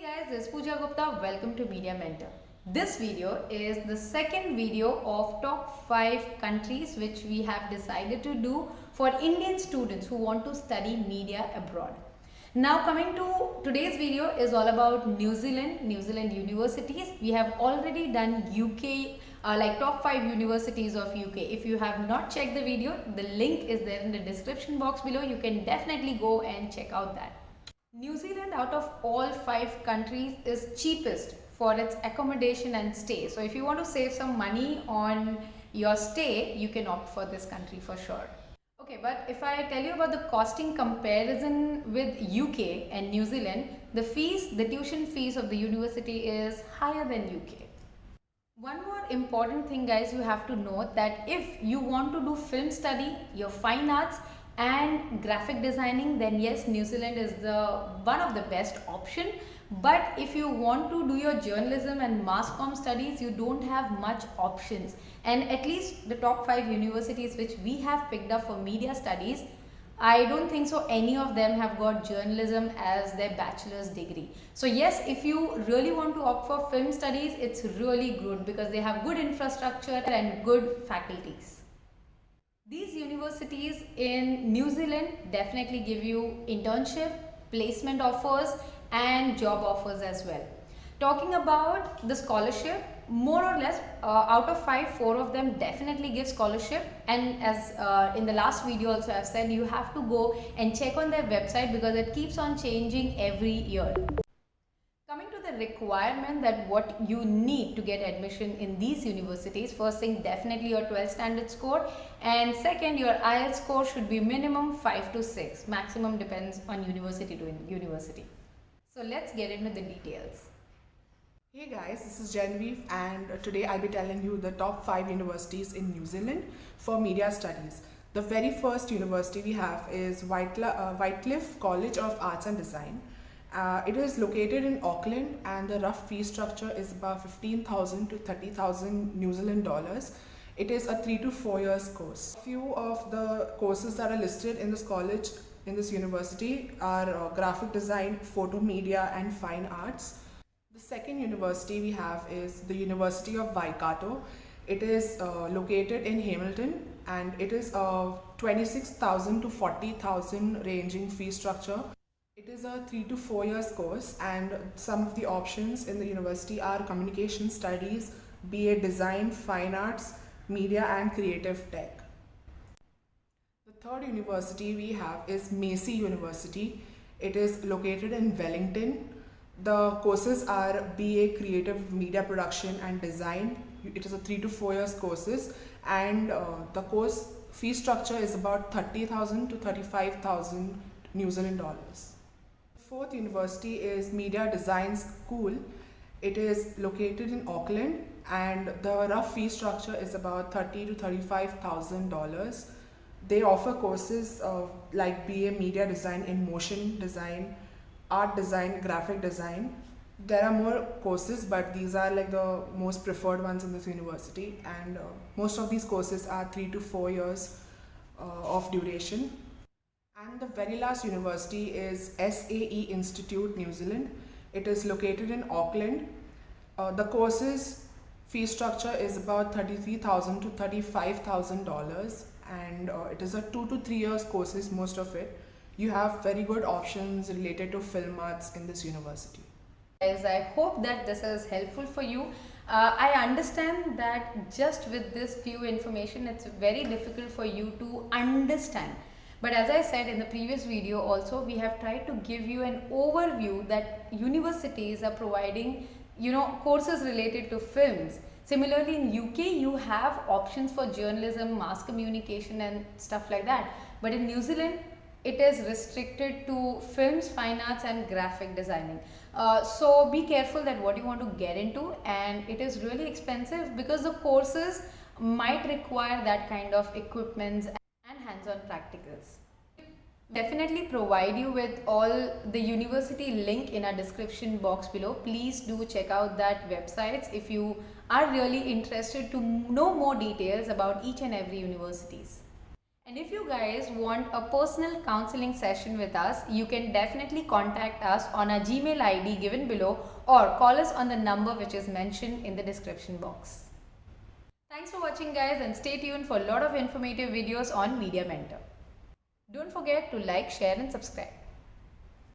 Guys, this is Pooja Gupta. Welcome to Media Mentor. This video is the second video of top 5 countries which we have decided to do for Indian students who want to study media abroad. Now coming to today's video is all about New Zealand universities. We have already done UK like top 5 universities of UK. If you have not checked the video, the link is there in the description box below. You can definitely go and check out that. New Zealand out of all 5 countries is cheapest for its accommodation and stay. So if you want to save some money on your stay, you can opt for this country for sure. Okay, but if I tell you about the costing comparison with UK and New Zealand, the tuition fees of the university is higher than UK. One more important thing guys, you have to note that if you want to do film study, your fine arts and graphic designing, then yes, New Zealand is one of the best option. But if you want to do your journalism and mass comm studies, you don't have much options. And at least the top 5 universities which we have picked up for media studies, I don't think so any of them have got journalism as their bachelor's degree. So yes, if you really want to opt for film studies, it's really good because they have good infrastructure and good faculties. These universities in New Zealand definitely give you internship, placement offers and job offers as well. Talking about the scholarship, more or less out of 5, 4 of them definitely give scholarship, and as in the last video also I have said, you have to go and check on their website because it keeps on changing every year. Coming to the requirement that what you need to get admission in these universities, first thing definitely your 12th standard score, and second your IELTS score should be minimum 5 to 6, maximum depends on university to university. So let's get into the details. Hey guys, this is Genevieve and today I'll be telling you the top 5 universities in New Zealand for media studies. The very first university we have is Whitecliff College of Arts and Design. It is located in Auckland and the rough fee structure is about 15,000 to 30,000 New Zealand dollars. It is a 3 to 4 years course. A few of the courses that are listed in this college, in this university are graphic design, photo media and fine arts. The second university we have is the University of Waikato. It is located in Hamilton and it is a 26,000 to 40,000 ranging fee structure. It is a 3 to 4 years course and some of the options in the university are communication studies, BA design, fine arts, media and creative tech. The third university we have is Massey University. It is located in Wellington. The courses are BA Creative Media Production and Design. It is a 3 to 4 years courses and the course fee structure is about 30,000 to 35,000 New Zealand dollars. Fourth university is Media Design School. It is located in Auckland and the rough fee structure is about $30,000 to $35,000. They offer courses like BA Media Design in Motion Design, Art Design, Graphic Design. There are more courses but these are like the most preferred ones in this university, and most of these courses are 3 to 4 years of duration. And the very last university is SAE Institute New Zealand. It is located in Auckland. The courses fee structure is about $33,000 to $35,000 and it is a 2 to 3 years courses, most of it. You have very good options related to film arts in this university. Guys, I hope that this is helpful for you. I understand that just with this few information it's very difficult for you to understand. But as I said in the previous video also, we have tried to give you an overview that universities are providing, courses related to films. Similarly in UK you have options for journalism, mass communication and stuff like that. But in New Zealand it is restricted to films, fine arts and graphic designing. So be careful that what you want to get into, and it is really expensive because the courses might require that kind of equipments and hands-on practicals. Definitely provide you with all the university link in our description box below. Please do check out that websites if you are really interested to know more details about each and every universities. And if you guys want a personal counseling session with us, you can definitely contact us on our Gmail ID given below or call us on the number which is mentioned in the description box. Thanks for watching guys, and stay tuned for a lot of informative videos on Media Mentor. Don't forget to like, share and subscribe.